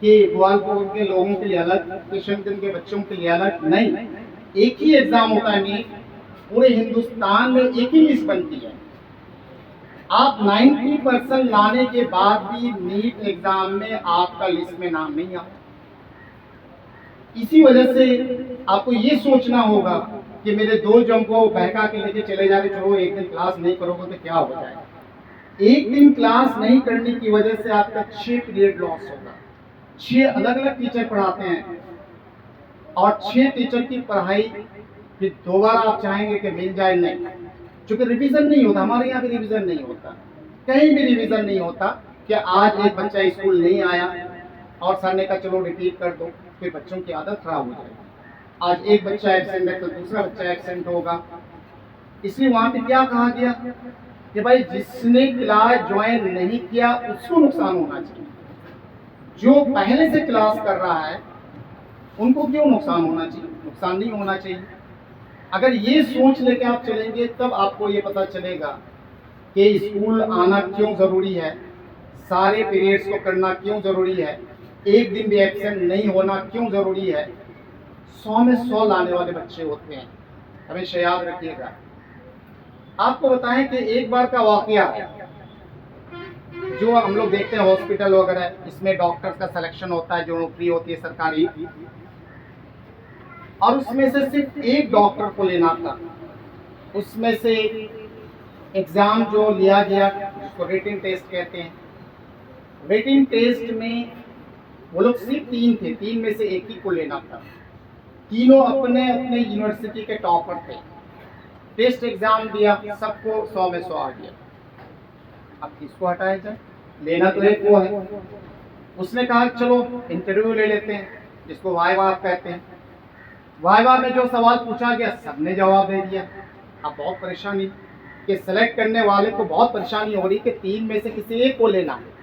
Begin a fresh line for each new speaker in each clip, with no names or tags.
कि ग्वालपुर के लोगों के लिए अलग, किशनगंज के बच्चों के लिए अलग, नहीं, एक ही एग्जाम होता है नीट। पूरे हिंदुस्तान में एक ही लिस्ट बनती है। आप 90% लाने के बाद भी नीट एग्जाम में आपका लिस्ट में नाम नहीं आता। इसी वजह से आपको ये सोचना होगा कि मेरे दो जन को बहका के लेके चले जा रहे, चलो एक दिन क्लास नहीं करोगे तो क्या हो जाएगा। एक दिन क्लास नहीं करने की वजह से आपका 6 पीरियड लॉस होगा। 6 अलग अलग टीचर पढ़ाते हैं और 6 टीचर की पढ़ाई फिर दोबारा आप चाहेंगे कि मिल जाए, नहीं, क्योंकि रिवीजन नहीं होता। हमारे यहाँ भी रिवीजन नहीं होता, कहीं भी रिवीजन नहीं होता कि आज एक बच्चा स्कूल नहीं आया और सर ने कहा चलो रिपीट कर दो, फिर बच्चों की आदत खराब हो जाएगी। आज एक बच्चा एब्सेंट है तो दूसरा बच्चा एब्सेंट होगा। इसलिए वहां पे क्या कहा गया कि भाई जिसने क्लास ज्वाइन नहीं किया उसको नुकसान होना चाहिए, जो पहले से क्लास कर रहा है उनको क्यों नुकसान होना चाहिए? नुकसान नहीं होना चाहिए। अगर ये सोच लेके आप चलेंगे तब आपको ये पता चलेगा कि स्कूल आना क्यों ज़रूरी है, सारे पीरियड्स को करना क्यों ज़रूरी है, एक दिन भी एब्सेंट नहीं होना क्यों ज़रूरी है। 100 में 100 लाने वाले बच्चे होते हैं, हमेशा याद रखिएगा। आपको बताएं कि एक बार का वाकया है, जो हम लोग देखते हैं हॉस्पिटल वगैरह, इसमें डॉक्टर्स का सिलेक्शन होता है, जो नौकरी होती है सरकारी, और उसमें से सिर्फ एक डॉक्टर को लेना था। उसमें से एग्ज़ाम जो लिया गया जिसको रिटन टेस्ट कहते हैं, रिटन टेस्ट में वो लोग सिर्फ 3 थे, 3 में से एक ही को लेना था। तीनों अपने अपने यूनिवर्सिटी के टॉपर थे। टेस्ट एग्ज़ाम दिया, सबको 100 में 100 आ गया। अब किसको हटाया जाए? लेना तो एक वो है। उसने कहा चलो इंटरव्यू ले लेते हैं, जिसको वाइवा कहते हैं। वाइवा में जो सवाल पूछा गया सबने जवाब दे दिया। अब बहुत परेशानी कि सेलेक्ट करने वाले को बहुत परेशानी हो रही कि 3 में से किसी एक को लेना है,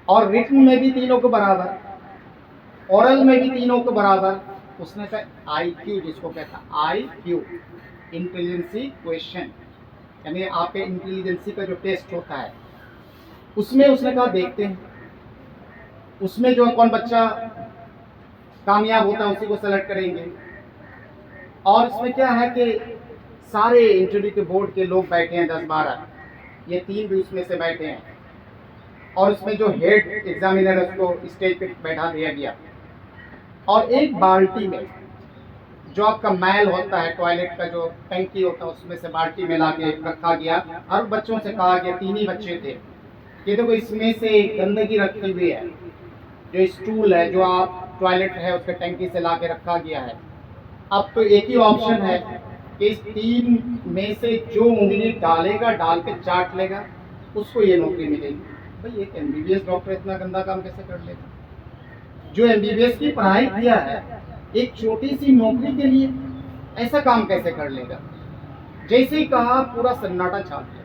और रिटन में भी तीनों को बराबर, ओरल में भी तीनों को बराबर। उसने कहा IQ, जिसको कहता है IQ, इंटेलिजेंसी क्वेश्चन, यानी आपके इंटेलिजेंसी का जो टेस्ट होता है उसमें उसने कहा देखते हैं उसमें जो कौन बच्चा कामयाब होता है उसी को सेलेक्ट करेंगे। और इसमें क्या है कि सारे इंटरव्यू के बोर्ड के लोग बैठे हैं 10-12, ये 3 भी उसमें से बैठे हैं, और उसमें जो हेड एग्जामिनर है उसको स्टेज पे बैठा दिया गया, और एक बाल्टी में जो आपका मैल होता है, टॉयलेट का जो टंकी होता है, उसमें से बाल्टी में ला के रखा गया, और बच्चों से कहा गया, 3 ही बच्चे थे, कि देखो इसमें से गंदगी रखी हुई है, जो स्टूल है, जो आप टॉयलेट है उसके टंकी से ला के रखा गया है। अब तो एक ही ऑप्शन है कि इस 3 में से जो उंगली डालेगा, डाल के चाट लेगा, उसको ये नौकरी मिलेगी। भाई एक MBBS डॉक्टर इतना गंदा काम कैसे कर लेगा? जो MBBS की पढ़ाई किया है, एक छोटी सी नौकरी के लिए ऐसा काम कैसे कर लेगा? जैसे ही कहा पूरा सन्नाटा छा गया।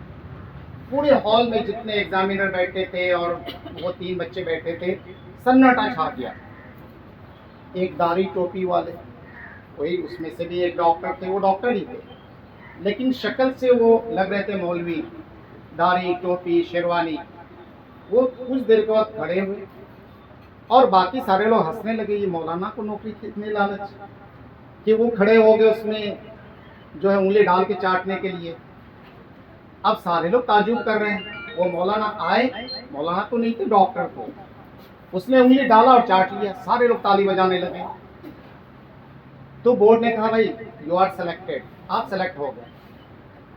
पूरे हॉल में जितने एग्जामिनर बैठे थे और वो 3 बच्चे बैठे थे, सन्नाटा छा गया। एक दाढ़ी टोपी वाले, वही उसमें से भी एक डॉक्टर थे, वो डॉक्टर ही थे, लेकिन शक्ल से वो लग रहे थे मौलवी, दाढ़ी टोपी शेरवानी। वो कुछ देर के बाद खड़े हुए और बाकी सारे लोग हंसने लगे, ये मौलाना को नौकरी कितने लालच कि वो खड़े हो गए उसमें जो है उंगली डाल के चाटने के लिए। अब सारे लोग ताजुब कर रहे हैं। वो मौलाना आए, मौलाना तो नहीं थे, डॉक्टर को, उसने उंगली डाला और चाट लिया। सारे लोग ताली बजाने लगे। तो बोर्ड ने कहा भाई यू आर सेलेक्टेड, आप सेलेक्ट हो गए,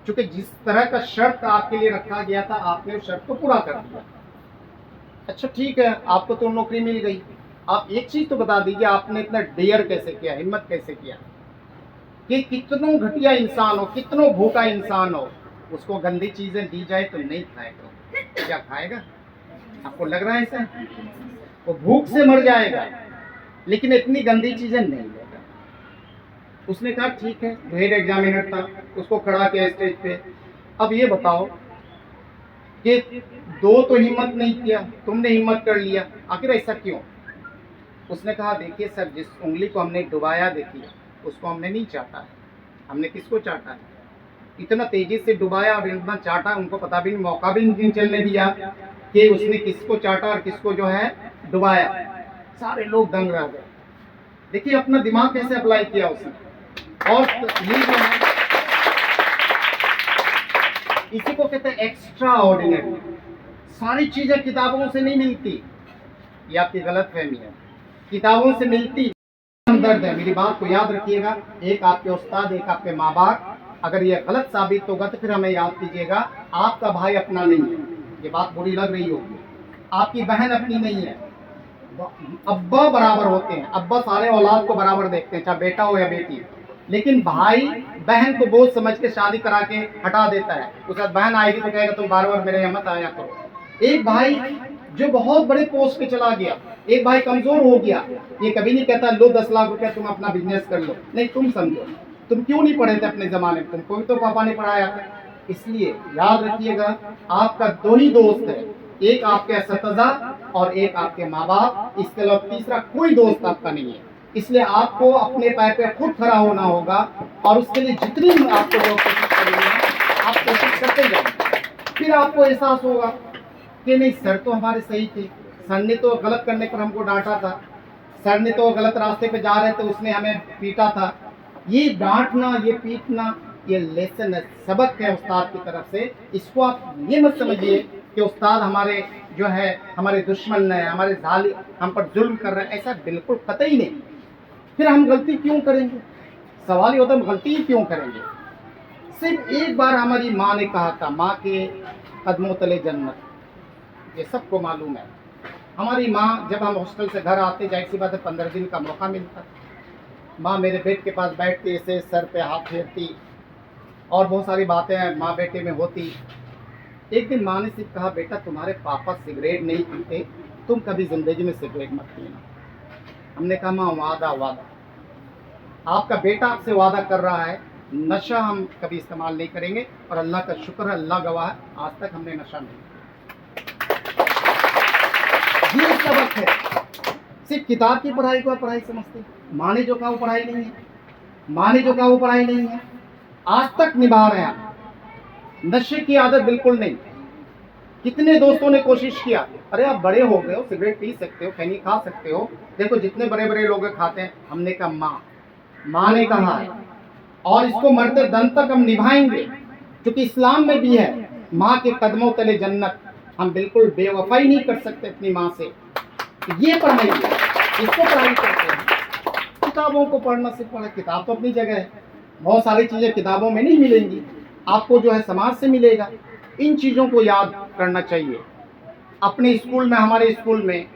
क्योंकि जिस तरह का शर्त आपके लिए रखा गया था आपने उस शर्त को पूरा कर दिया। अच्छा ठीक है, आपको तो नौकरी मिल गई। आप एक चीज तो बता दीजिए, आपने इतना डेयर कैसे किया, हिम्मत कैसे किया कि कितनों घटिया इंसान हो, कितनों भूखा इंसान हो, उसको गंदी चीजें दी जाए तो नहीं खाएगा। क्या खाएगा? आपको लग रहा है ऐसा? वो भूख से मर जाएगा, लेकिन इतनी गंदी चीजें नहीं लेगा। उसने कहा ठीक है, जो हेड एग्जामिनर था उसको खड़ा किया स्टेज पे। अब ये बताओ कि 2 तो हिम्मत नहीं किया, तुमने हिम्मत कर लिया, आखिर ऐसा क्यों? उसने कहा देखिए सर, जिस उंगली को हमने डुबाया, देखिए उसको हमने नहीं चाटा है। हमने किसको चाटा है? इतना तेजी से डुबाया और इतना चाटा, उनको पता भी नहीं, मौका भी नहीं चलने दिया कि उसने किसको चाटा और किसको जो है डुबाया। सारे लोग दंग रह गए। देखिए अपना दिमाग कैसे अप्लाई किया उसने। और ये जो है इसी को कहते हैं एक्स्ट्रा ऑर्डिनरी। सारी चीजें किताबों से नहीं मिलती, ये आपकी गलत फहमी है। किताबों से मिलती हमदर्द है। मेरी बात को याद रखिएगा, एक आपके उस्ताद, एक आपके माँ बाप। अगर ये गलत साबित होगा तो फिर हमें याद कीजिएगा, आपका भाई अपना नहीं है। ये बात बुरी लग रही होगी, आपकी बहन अपनी नहीं है। अब्बा बराबर होते हैं, अब्बा सारे औलाद को बराबर देखते हैं, चाहे बेटा हो या बेटी। लेकिन भाई बहन को बोझ समझ के शादी करा के हटा देता है। उसके बाद बहन आएगी तो कहेगा तुम बार बार मेरे यहाँ मत आया करो। एक भाई जो बहुत बड़े पोस्ट पे चला गया, एक भाई कमजोर हो गया, ये कभी नहीं कहता लो 10 लाख रुपया तुम अपना बिजनेस कर लो। नहीं, तुम समझो, तुम क्यों नहीं पढ़े थे अपने जमाने में, तुमको भी तो पापा ने पढ़ाया था। इसलिए याद रखिएगा, आपका दो ही दोस्त है, एक आपके असतज़ा और एक आपके माँ बाप। इसके अलावा तीसरा कोई दोस्त आपका नहीं है। इसलिए आपको अपने पैर पे खुद खड़ा होना होगा और उसके लिए जितनी आपको कोशिश करनी है आप कोशिश करते जाएंगे। फिर आपको एहसास होगा कि नहीं, सर तो हमारे सही थे, सर ने तो गलत करने पर हमको डांटा था, सर ने तो गलत रास्ते पे जा रहे थे उसने हमें पीटा था। ये डांटना, ये पीटना, ये लेसन है, सबक है उस्ताद की तरफ से। इसको आप ये मत समझिए कि उस्ताद हमारे जो है हमारे दुश्मन है, हमारे जालिम, हम पर जुल्म कर रहे हैं, ऐसा बिल्कुल कतई नहीं। फिर हम गलती क्यों करेंगे? सवाल ये होता है हम गलती क्यों करेंगे। सिर्फ एक बार हमारी माँ ने कहा था, माँ के कदमों तले जन्नत, ये सबको मालूम है। हमारी माँ जब हम हॉस्टल से घर आते, जाहिर सी बात है 15 दिन का मौका मिलता, माँ मेरे बेड के पास बैठती, ऐसे सर पे हाथ फेरती और बहुत सारी बातें माँ बेटे में होती। एक दिन माँ ने सिर्फ कहा, बेटा तुम्हारे पापा सिगरेट नहीं पीते, तुम कभी ज़िंदगी में सिगरेट मत पीना। हमने कहा माँ वादा, वादा आपका बेटा आपसे वादा कर रहा है, नशा हम कभी इस्तेमाल नहीं करेंगे। और अल्लाह का शुक्र है, अल्लाह गवाह है, आज तक हमने नशा नहीं किया। ये सबक है। सिर्फ किताब की पढ़ाई को आप पढ़ाई समझते हैं, माँ ने जो कहा वो पढ़ाई नहीं है, माँ ने जो कहा वो पढ़ाई नहीं है। आज तक निभा रहे हैं आप। नशे की आदत बिल्कुल नहीं। कितने दोस्तों ने कोशिश किया, अरे आप बड़े हो गए हो, सिगरेट पी सकते हो, खैनी खा सकते हो, देखो जितने बड़े बड़े लोग खाते हैं। हमने कहा माँ ने कहा है और इसको मरते दम तक हम निभाएंगे, क्योंकि इस्लाम में भी है माँ के कदमों तले जन्नत। हम बिल्कुल बेवफाई नहीं कर सकते अपनी माँ से। ये पढ़ाई है, इसको पढ़ाई करते हैं। किताबों को पढ़ना सिर्फ पढ़ा, किताब तो अपनी जगह है, बहुत सारी चीज़ें किताबों में नहीं मिलेंगी, आपको जो है समाज से मिलेगा। इन चीज़ों को याद करना चाहिए। अपने स्कूल में, हमारे स्कूल में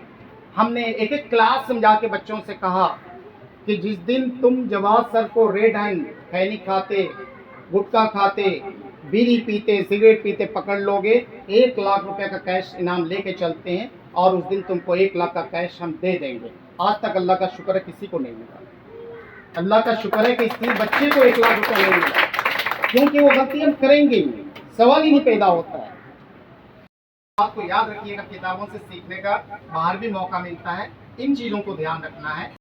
हमने एक एक क्लास समझा के बच्चों से कहा कि जिस दिन तुम जवाब सर को रेड हैंड खैनी खाते, गुटखा खाते, बीड़ी पीते, सिगरेट पीते पकड़ लोगे, 1 लाख रुपए का कैश इनाम लेके चलते हैं और उस दिन तुमको 1 लाख का कैश हम दे देंगे। आज तक अल्लाह का शुक्र है किसी को नहीं मिला। अल्लाह का शुक्र है कि किसी बच्चे को 1 लाख रुपया नहीं मिला, क्योंकि वो गलती हम करेंगे ही, सवाल ही नहीं पैदा होता है। आपको याद रखिएगा, किताबों से सीखने का बाहर भी मौका मिलता है, इन चीज़ों को ध्यान रखना है।